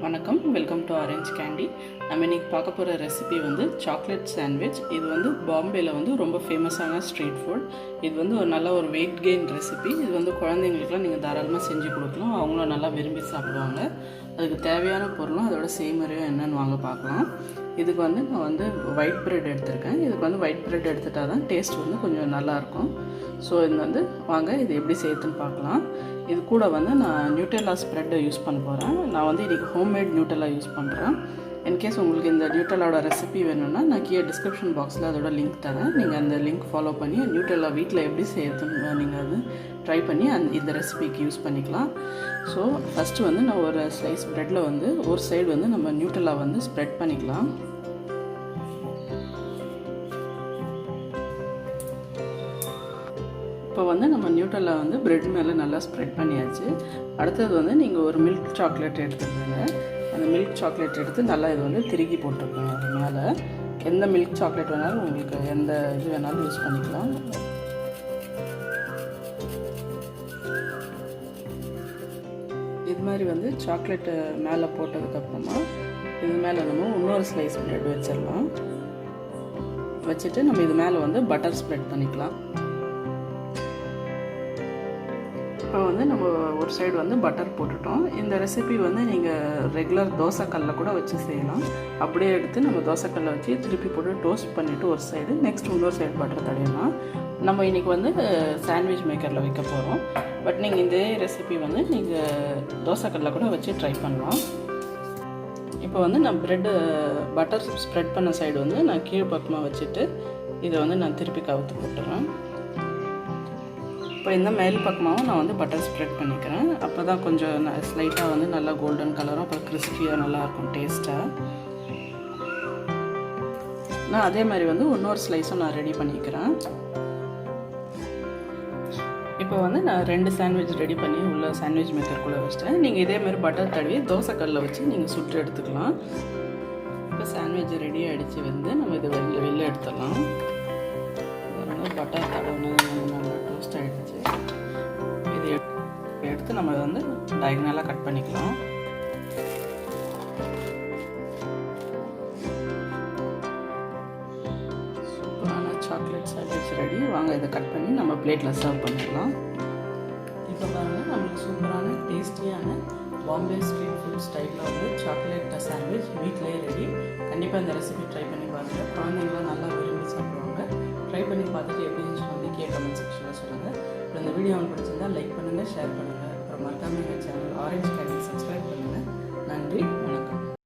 வணக்கம், welcome to orange candy. நம்ம இன்றைக்கி பார்க்க போகிற ரெசிபி வந்து சாக்லேட் சாண்ட்விச். இது வந்து பாம்பேயில் வந்து ரொம்ப ஃபேமஸான ஸ்ட்ரீட் ஃபுட். இது வந்து ஒரு வெயிட் கெயின் ரெசிபி. இது வந்து குழந்தைங்களுக்குலாம் நீங்கள் தாராளமாக செஞ்சு கொடுக்கலாம், அவங்களும் நல்லா விரும்பி சாப்பிடுவாங்க. அதுக்கு தேவையான பொருளும் அதோட செய்முறையும் என்னென்னு வாங்க பார்க்கலாம். இதுக்கு வந்து நான் வந்து ஒயிட் ப்ரெட் எடுத்திருக்கேன். இதுக்கு வந்து ஒயிட் ப்ரெட் எடுத்துகிட்டா தான் டேஸ்ட் வந்து கொஞ்சம் நல்லாயிருக்கும். ஸோ இது வந்து வாங்க இது எப்படி செய்யுதுன்னு பார்க்கலாம். இது கூட வந்து நான் நியூட்டெல்லா ஸ்ப்ரெட்டை யூஸ் பண்ண போகிறேன். நான் வந்து இன்றைக்கி ஹோம்மேட் நியூட்டெல்லா யூஸ் பண்ணுறேன். இன்கேஸ் உங்களுக்கு இந்த நியூட்டெல்லாவோட ரெசிபி வேணும்னா நான் கீழே டிஸ்கிரிப்ஷன் பாக்ஸில் அதோட லிங்க் தரேன். நீங்கள் அந்த லிங்க் ஃபாலோ பண்ணி நியூட்டெல்லா வீட்டில் எப்படி செய்யறதுன்னு நீங்கள் அது ட்ரை பண்ணி இந்த ரெசிபிக்கு யூஸ் பண்ணிக்கலாம். ஸோ ஃபஸ்ட்டு வந்து நான் ஒரு ஸ்லைஸ் ப்ரெட்டில் வந்து ஒரு சைடு வந்து நம்ம நியூட்டெல்லா வந்து ஸ்ப்ரெட் பண்ணிக்கலாம். இப்போ வந்து நம்ம நியூட்டெல்லா வந்து ப்ரெட் மேலே நல்லா ஸ்ப்ரெட் பண்ணியாச்சு. அடுத்தது வந்து நீங்கள் ஒரு மில்க் சாக்லேட் எடுத்துக்கோங்க. அந்த மில்க் சாக்லேட் எடுத்து நல்லா இது வந்து திருகி போட்டுருக்கோங்க. அது மேலே எந்த மில்க் சாக்லேட் வேணாலும் உங்களுக்கு எந்த இது வேணாலும் யூஸ் பண்ணிக்கலாம். இது மாதிரி வந்து சாக்லேட்டு மேலே போட்டதுக்கப்புறமா இது மேலே நம்ம இன்னொரு ஸ்லைஸ் ப்ரெட் வச்சிடலாம். வச்சுட்டு நம்ம இது மேலே வந்து பட்டர் ஸ்ப்ரெட் பண்ணிக்கலாம். இப்போ வந்து நம்ம ஒரு சைடு வந்து பட்டர் போட்டுட்டோம். இந்த ரெசிபி வந்து நீங்கள் ரெகுலர் தோசைக்கல்ல கூட வச்சு செய்யலாம். அப்படியே எடுத்து நம்ம தோசைக்கல்ல வச்சு திருப்பி போட்டு டோஸ்ட் பண்ணிவிட்டு ஒரு சைடு நெக்ஸ்ட் இன்னொரு சைடு பட்டர் தடவிடலாம். நம்ம இன்றைக்கி வந்து சாண்ட்விச் மேக்கரில் வைக்க போகிறோம். பட் நீங்கள் இதே ரெசிபி வந்து நீங்கள் தோசைக்கல்ல கூட வச்சு ட்ரை பண்ணலாம். இப்போ வந்து நான் ப்ரெட்டு பட்டர் ஸ்ப்ரெட் பண்ண சைடு வந்து நான் கீழ் பக்கமாக வச்சுட்டு இதை வந்து நான் திருப்பி கவுத்து போட்டுறேன். இப்போ இந்த மேல் பக்கமாகவும் நான் வந்து பட்டர் ஸ்ப்ரெட் பண்ணிக்கிறேன். அப்போ தான் கொஞ்சம் ஸ்லைட்டாக வந்து நல்லா கோல்டன் கலரும் அப்புறம் கிறிஸ்பியாக நல்லாயிருக்கும் டேஸ்ட்டாக. நான் அதே மாதிரி வந்து இன்னொரு ஸ்லைஸும் நான் ரெடி பண்ணிக்கிறேன். இப்போ வந்து நான் 2 சாண்ட்விச் ரெடி பண்ணி உள்ள சாண்ட்விச் மேக்கருக்குள்ளே வச்சிட்டேன். நீங்கள் இதே மாதிரி பட்டர் தடவி தோசைக்கல்லில் வச்சு நீங்கள் சுட்டு எடுத்துக்கலாம். இப்போ சாண்ட்விச் ரெடி ஆகிடுச்சு. வந்து நம்ம இதை வெளில எடுத்துடலாம். பட்டர் தடவை நல்லா டோஸ்ட் ஆகிடுச்சு. இது எடுத்து நம்ம வந்து டயகனலாக கட் பண்ணிக்கலாம். சூப்பரான சாக்லேட் சாண்ட்விச் ரெடி. வாங்க இதை கட் பண்ணி நம்ம பிளேட்டில் சர்வ் பண்ணிக்கலாம். இப்போ பாருங்கள், நம்மளுக்கு சூப்பரான டேஸ்டியான பாம்பே ஸ்ட்ரீட் ஃபுட் ஸ்டைலில் வந்து சாக்லேட் சாண்ட்விச் வீட்டிலே ரெடி. கண்டிப்பாக இந்த ரெசிபி ட்ரை பண்ணி பாருங்கள். குழந்தைங்களாம் நல்லா விரும்பி சாப்பிடுவாங்க. ட்ரை பண்ணி பார்த்துட்டு எப்படி இருந்துச்சு வந்து கமெண்ட் செக்ஷனில் சொல்லுங்கள். அப்புறம் இந்த வீடியோ உங்களுக்கு பிடிச்சிருந்தா லைக் பண்ணுங்கள், ஷேர் பண்ணுங்கள். அப்புறம் மறக்காம எங்கள் சேனல் ஆரஞ்ச்